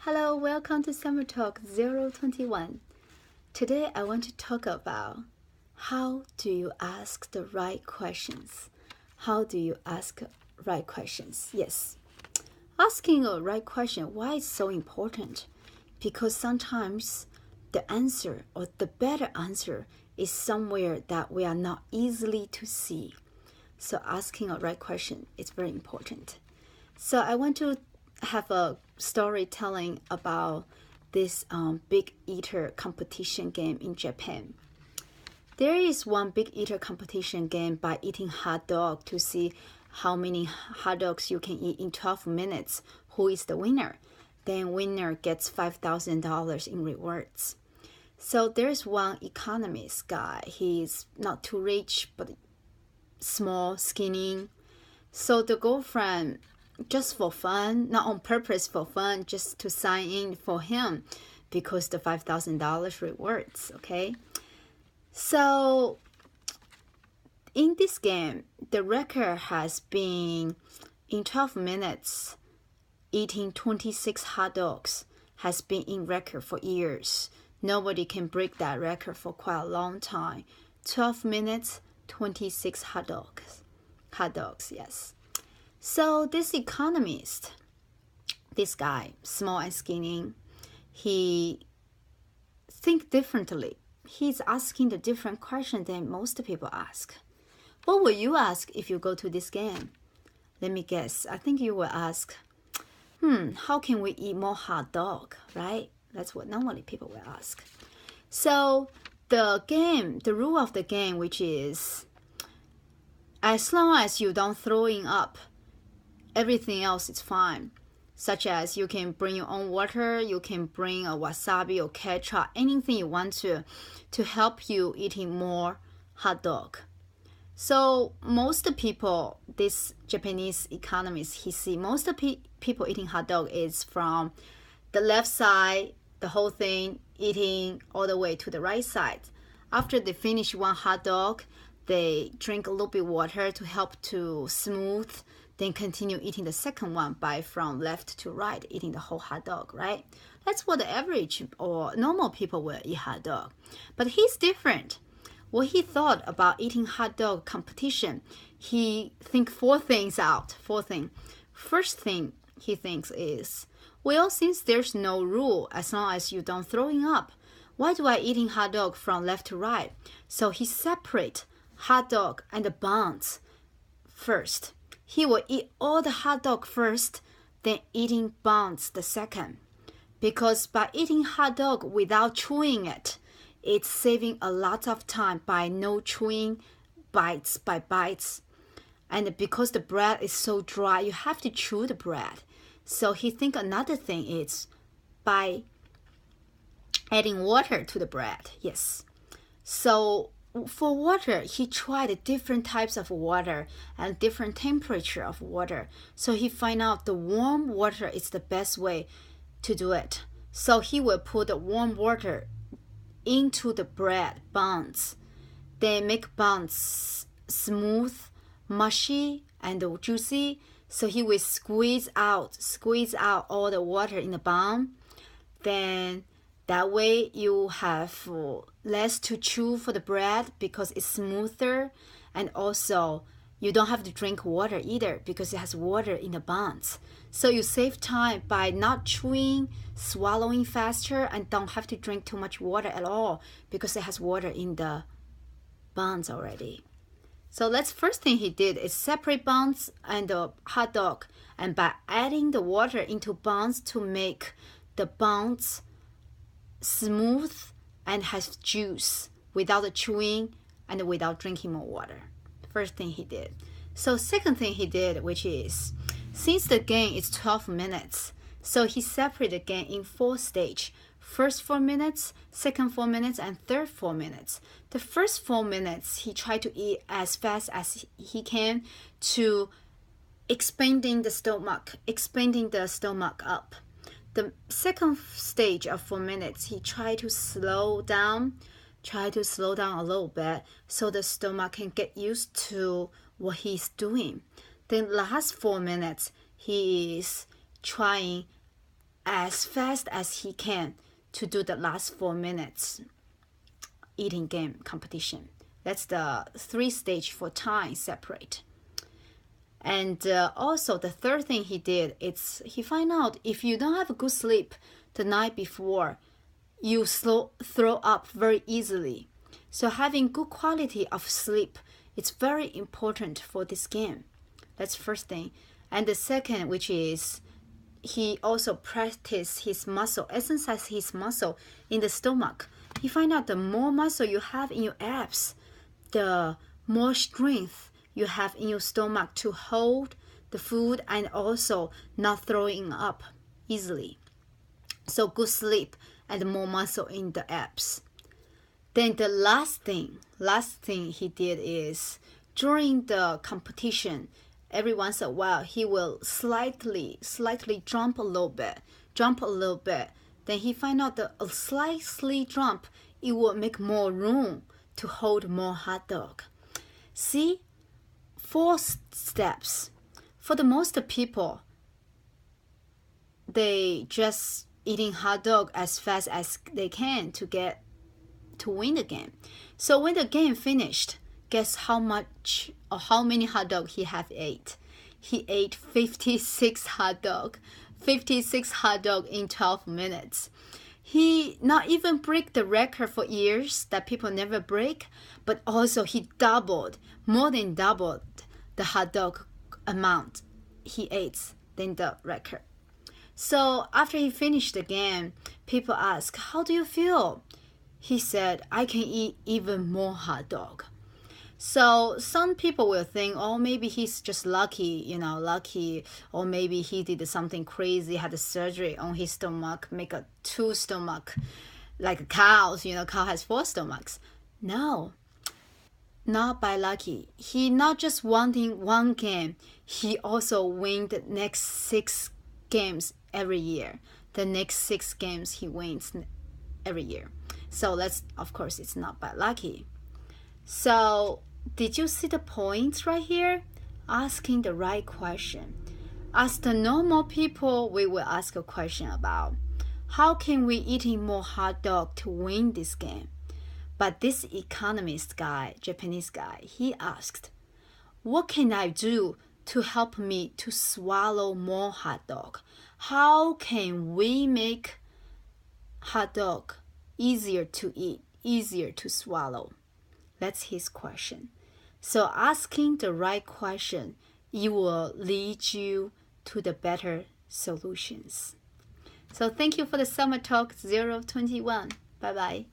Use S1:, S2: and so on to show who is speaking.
S1: Hello, welcome to Summer Talk 021. Today I want to talk about how do you ask the right questions. How do you ask right questions? Yes. Asking a right question, why it's so important? Because sometimes the answer or the better answer is somewhere that we are not easily to see. So asking a right question is very important. So I want to have a storytelling about this big eater competition game in Japan. There is one big eater competition game by eating hot dog to see how many hot dogs you can eat in 12 minutes. Who is the winner? Then winner gets $5,000 in rewards. So there's one economist guy. He's not too rich, but small, skinny. So the girlfriend, just for fun, not on purpose for fun, just to sign in for him because the $5,000 rewards, okay? So in this game, the record has been in 12 minutes eating 26 hot dogs has been in record for years. Nobody can break that record for quite a long time. 12 minutes, 26 hot dogs. Hot dogs, yes. So this economist, this guy, small and skinny, he think differently. He's asking the different question than most people ask. What will you ask if you go to this game? Let me guess. I think you will ask, how can we eat more hot dog, right? That's what normally people will ask. So the rule of the game, which is as long as you don't throwing up, everything else is fine. Such as you can bring your own water, you can bring a wasabi or ketchup, anything you want to help you eating more hot dog. So most people, this Japanese economist, he see most of people eating hot dog is from the left side, the whole thing, eating all the way to the right side. After they finish one hot dog, they drink a little bit water to help to smooth, then continue eating the second one by from left to right, eating the whole hot dog, right? That's what the average or normal people will eat hot dog. But he's different. What he thought about eating hot dog competition, he think four things. First thing he thinks is, well, since there's no rule, as long as you don't throwing up, why do I eating hot dog from left to right? So he separate hot dog and the buns first. He will eat all the hot dog first, then eating buns the second. Because by eating hot dog without chewing it, it's saving a lot of time by no chewing, bites by bites. And because the bread is so dry, you have to chew the bread. So he think another thing is by adding water to the bread. Yes. So for water, he tried different types of water and different temperature of water. So he find out the warm water is the best way to do it. So he will put the warm water into the bread buns. They make buns smooth, mushy, and juicy. So he will squeeze out all the water in the bun. Then that way you have less to chew for the bread because it's smoother, and also you don't have to drink water either because it has water in the buns. So you save time by not chewing, swallowing faster, and don't have to drink too much water at all because it has water in the buns already. So that's first thing he did is separate buns and the hot dog, and by adding the water into buns to make the buns smooth and has juice without the chewing and without drinking more water. First thing he did. So second thing he did, which is, since the game is 12 minutes, so he separated the game in 4 stages. First 4 minutes, second 4 minutes, and third 4 minutes. The first 4 minutes, he tried to eat as fast as he can to expanding the stomach up. The second stage of 4 minutes, he tried to slow down a little bit so the stomach can get used to what he's doing. Then last 4 minutes, he is trying as fast as he can to do the last 4 minutes eating game competition. That's the 3 stage for time separate. And also the third thing he did is he find out if you don't have a good sleep the night before, you throw up very easily. So having good quality of sleep is very important for this game. That's first thing. And the second, which is he also practice his muscle, exercise his muscle in the stomach. He find out the more muscle you have in your abs, the more strength you have in your stomach to hold the food and also not throwing up easily. So good sleep and more muscle in the abs. Then the last thing he did is during the competition, every once in a while he will slightly jump a little bit. Then he find out that a slightly jump, it will make more room to hold more hot dog. See, 4 steps. For the most people, they just eating hot dog as fast as they can to win the game. So when the game finished, guess how much or how many hot dog he have ate? He ate 56 hot dog. 56 hot dog in 12 minutes. He not even break the record for years that people never break, but also he more than doubled the hot dog amount he ate than the record. So after he finished the game, people ask, how do you feel? He said, I can eat even more hot dog. So some people will think, oh, maybe he's just lucky, or maybe he did something crazy, had a surgery on his stomach, make a 2 stomach, like cows, cow has 4 stomachs. No, not by lucky. He not just wanting 1 game, he also win the next 6 games every year. The next 6 games he wins every year. So of course, it's not by lucky. So did you see the points right here? Asking the right question. As the normal people, we will ask a question about how can we eating more hot dog to win this game? But this economist guy, Japanese guy, he asked, what can I do to help me to swallow more hot dog? How can we make hot dog easier to eat, easier to swallow? That's his question. So asking the right question, it will lead you to the better solutions. So thank you for the Summer Talk 021. Bye-bye.